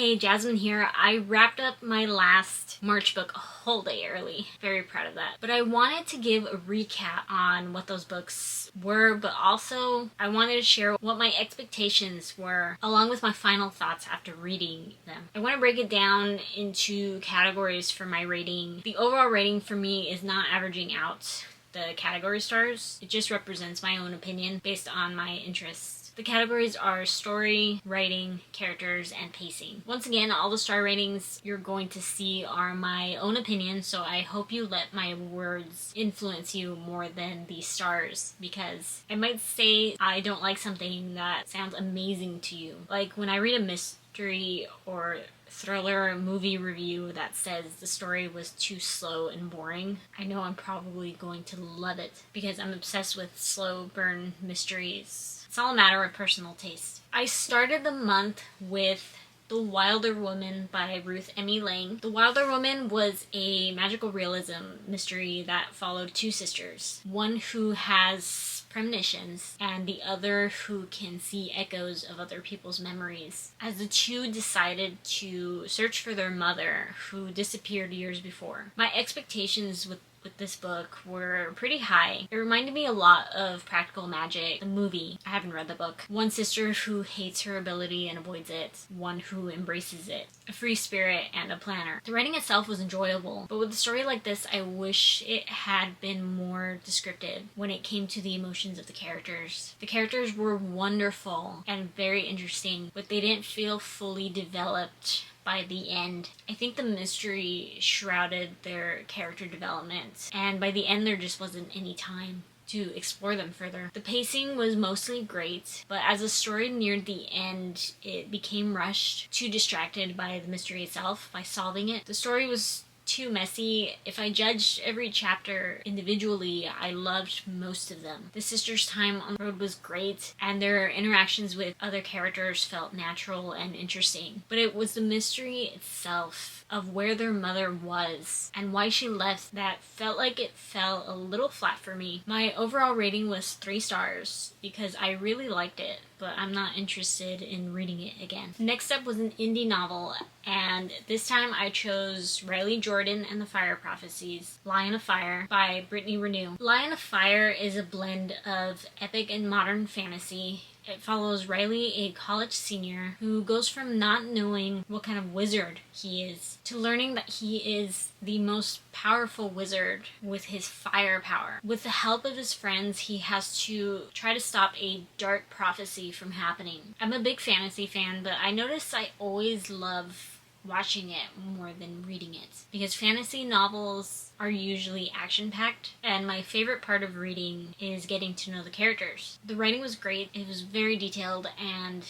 Hey, Jasmine here. I wrapped up my last March book a whole day early. Very proud of that. But I wanted to give a recap on what those books were, but also I wanted to share what my expectations were along with my final thoughts after reading them. I want to break it down into categories for my rating. The overall rating for me is not averaging out the category stars. It just represents my own opinion based on my interests. The categories are story, writing, characters, and pacing. Once again, all the star ratings you're going to see are my own opinion, so I hope you let my words influence you more than the stars, because I might say I don't like something that sounds amazing to you. Like when I read a mystery or thriller movie review that says the story was too slow and boring, I know I'm probably going to love it because I'm obsessed with slow burn mysteries. It's all a matter of personal taste. I started the month with The Wilder Woman by Ruth Emmie Lang. The Wilder Woman was a magical realism mystery that followed two sisters, one who has premonitions and the other who can see echoes of other people's memories, as the two decided to search for their mother who disappeared years before. My expectations with this book were pretty high. It reminded me a lot of Practical Magic, the movie. I haven't read the book. One sister who hates her ability and avoids it, one who embraces it. A free spirit and a planner. The writing itself was enjoyable, but with a story like this, I wish it had been more descriptive when it came to the emotions of the characters. The characters were wonderful and very interesting, but they didn't feel fully developed by the end. I think the mystery shrouded their character development, and by the end there just wasn't any time to explore them further. The pacing was mostly great, but as the story neared the end, it became rushed, too distracted by the mystery itself, by solving it. The story was too messy. If I judged every chapter individually, I loved most of them. The sisters' time on the road was great, and their interactions with other characters felt natural and interesting. But it was the mystery itself of where their mother was and why she left that felt like it fell a little flat for me. My overall rating was 3 stars because I really liked it, but I'm not interested in reading it again. Next up was an indie novel, and this time I chose Riley Jordan and the Fire Prophecies, Lion of Fire by Brittany Ranew. Lion of Fire is a blend of epic and modern fantasy. It follows Riley, a college senior, who goes from not knowing what kind of wizard he is to learning that he is the most powerful wizard with his fire power. With the help of his friends, he has to try to stop a dark prophecy from happening. I'm a big fantasy fan, but I notice I always love watching it more than reading it, because fantasy novels are usually action-packed, and my favorite part of reading is getting to know the characters. The writing was great, it was very detailed, and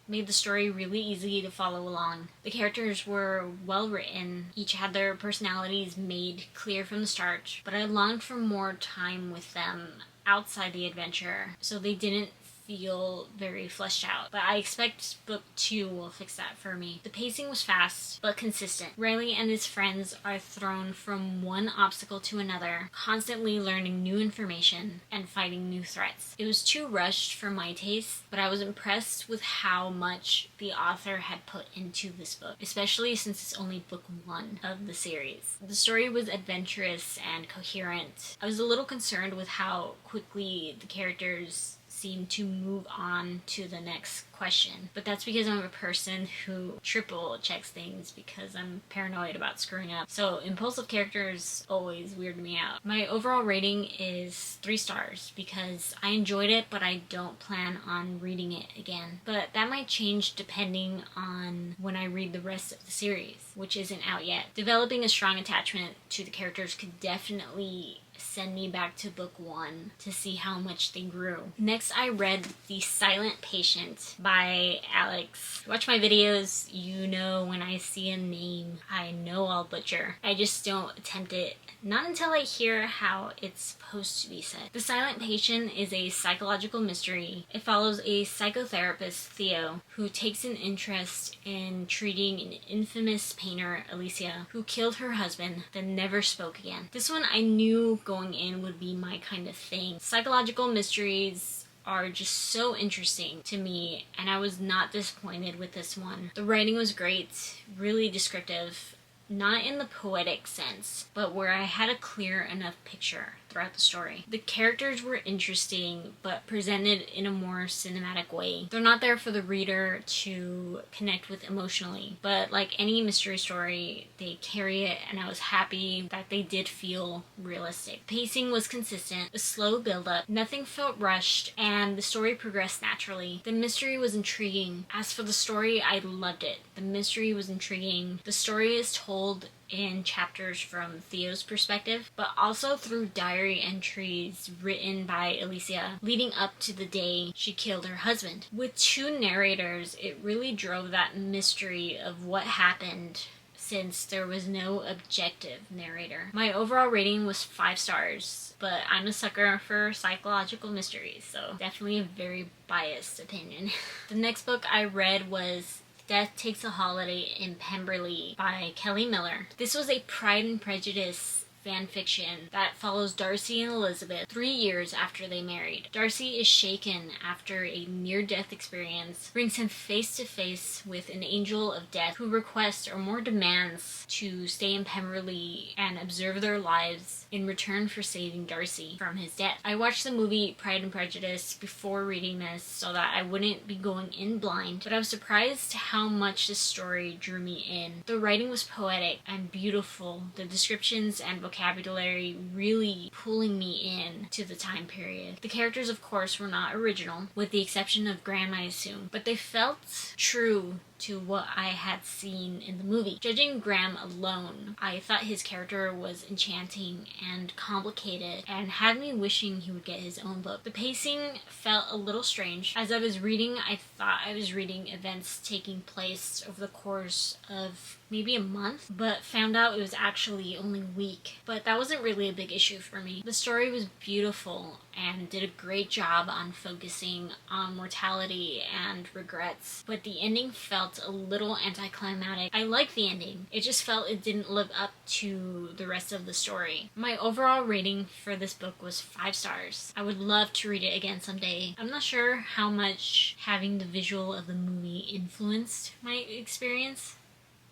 made the story really easy to follow along. The characters were well written, each had their personalities made clear from the start, but I longed for more time with them outside the adventure, so they didn't feel very fleshed out, but I expect book 2 will fix that for me. The pacing was fast but consistent. Riley and his friends are thrown from one obstacle to another, constantly learning new information and fighting new threats. It was too rushed for my taste, but I was impressed with how much the author had put into this book, especially since it's only book 1 of the series. The story was adventurous and coherent. I was a little concerned with how quickly the characters seem to move on to the next question, but that's because I'm a person who triple checks things because I'm paranoid about screwing up, so impulsive characters always weird me out. My overall rating is 3 stars because I enjoyed it, but I don't plan on reading it again. But that might change depending on when I read the rest of the series, which isn't out yet. Developing a strong attachment to the characters could definitely send me back to book 1 to see how much they grew. Next, I read The Silent Patient by Alex. Watch my videos, you know when I see a name I know I'll butcher. I just don't attempt it, not until I hear how it's supposed to be said. The Silent Patient is a psychological mystery. It follows a psychotherapist, Theo, who takes an interest in treating an infamous painter, Alicia, who killed her husband, then never spoke again. This one I knew going in would be my kind of thing. Psychological mysteries are just so interesting to me, and I was not disappointed with this one. The writing was great, really descriptive, not in the poetic sense, but where I had a clear enough picture throughout the story. The characters were interesting, but presented in a more cinematic way. They're not there for the reader to connect with emotionally, but like any mystery story, they carry it, and I was happy that they did feel realistic. Pacing was consistent, a slow build-up, nothing felt rushed, and the story progressed naturally. The mystery was intriguing. As for the story, I loved it. The mystery was intriguing. The story is told in chapters from Theo's perspective, but also through diary entries written by Alicia leading up to the day she killed her husband. With two narrators, it really drove that mystery of what happened, since there was no objective narrator. My overall rating was 5 stars, but I'm a sucker for psychological mysteries, so definitely a very biased opinion. The next book I read was Death Takes a Holiday in Pemberley by Kelly Miller. This was a Pride and Prejudice fan fiction that follows Darcy and Elizabeth 3 years after they married. Darcy is shaken after a near-death experience brings him face to face with an angel of death who requests or more demands to stay in Pemberley and observe their lives in return for saving Darcy from his death. I watched the movie Pride and Prejudice before reading this so that I wouldn't be going in blind, but I was surprised how much this story drew me in. The writing was poetic and beautiful, the descriptions and vocabulary really pulling me in to the time period. The characters, of course, were not original, with the exception of Graham, I assume, but they felt true to what I had seen in the movie. Judging Graham alone, I thought his character was enchanting and complicated and had me wishing he would get his own book. The pacing felt a little strange. As I was reading, I thought I was reading events taking place over the course of maybe a month, but found out it was actually only a week. But that wasn't really a big issue for me. The story was beautiful and did a great job on focusing on mortality and regrets, but the ending felt a little anticlimactic. I liked the ending, it just felt it didn't live up to the rest of the story. My overall rating for this book was 5 stars. I would love to read it again someday. I'm not sure how much having the visual of the movie influenced my experience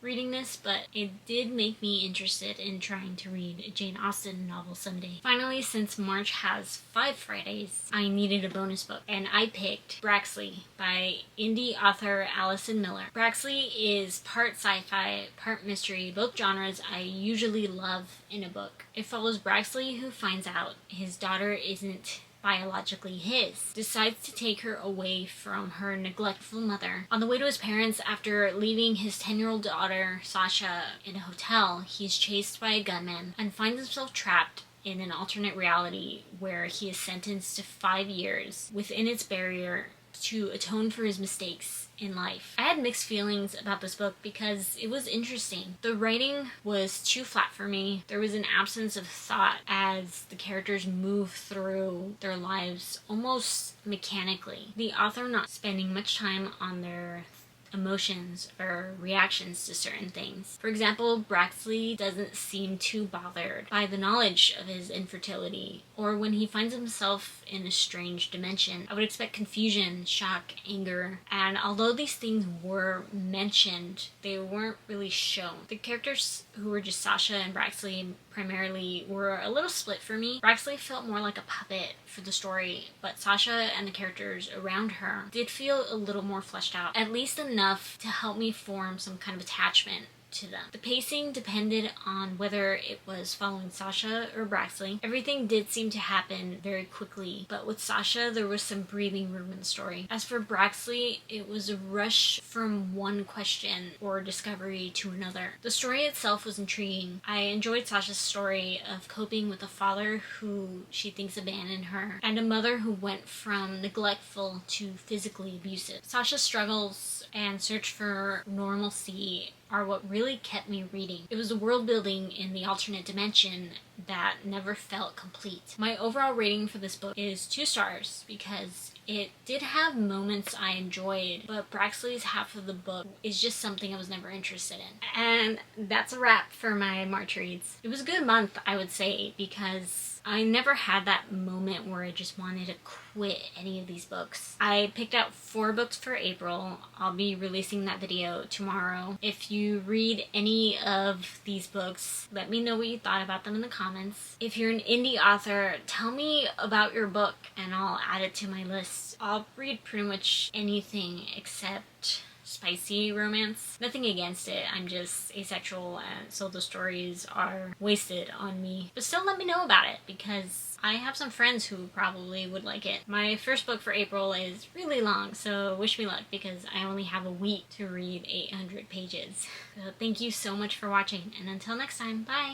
reading this, but it did make me interested in trying to read a Jane Austen novel someday. Finally, since March has 5 Fridays, I needed a bonus book, and I picked Braxley by indie author Allison Miller. Braxley is part sci-fi, part mystery, both genres I usually love in a book. It follows Braxley, who finds out his daughter isn't biologically his, decides to take her away from her neglectful mother. On the way to his parents after leaving his 10-year-old daughter, Sasha, in a hotel, he is chased by a gunman and finds himself trapped in an alternate reality where he is sentenced to 5 years within its barrier to atone for his mistakes in life. I had mixed feelings about this book because it was interesting. The writing was too flat for me. There was an absence of thought as the characters move through their lives almost mechanically. The author not spending much time on their emotions or reactions to certain things. For example, Braxley doesn't seem too bothered by the knowledge of his infertility, or when he finds himself in a strange dimension. I would expect confusion, shock, anger, and although these things were mentioned, they weren't really shown. The characters who were just Sasha and Braxley primarily were a little split for me. Braxley felt more like a puppet for the story, but Sasha and the characters around her did feel a little more fleshed out, at least enough to help me form some kind of attachment to them. The pacing depended on whether it was following Sasha or Braxley. Everything did seem to happen very quickly, but with Sasha there was some breathing room in the story. As for Braxley, it was a rush from one question or discovery to another. The story itself was intriguing. I enjoyed Sasha's story of coping with a father who she thinks abandoned her, and a mother who went from neglectful to physically abusive. Sasha's struggles and search for normalcy are what really kept me reading. It was the world building in the alternate dimension that never felt complete. My overall rating for this book is 2 stars because it did have moments I enjoyed, but Braxley's half of the book is just something I was never interested in. And that's a wrap for my March reads. It was a good month, I would say, because I never had that moment where I just wanted to quit any of these books. I picked out 4 books for April. I'll be releasing that video tomorrow. If you read any of these books, let me know what you thought about them in the comments. If you're an indie author, tell me about your book and I'll add it to my list. I'll read pretty much anything except spicy romance. Nothing against it, I'm just asexual, and so the stories are wasted on me. But still let me know about it, because I have some friends who probably would like it. My first book for April is really long, so wish me luck, because I only have a week to read 800 pages. So thank you so much for watching, and until next time, bye!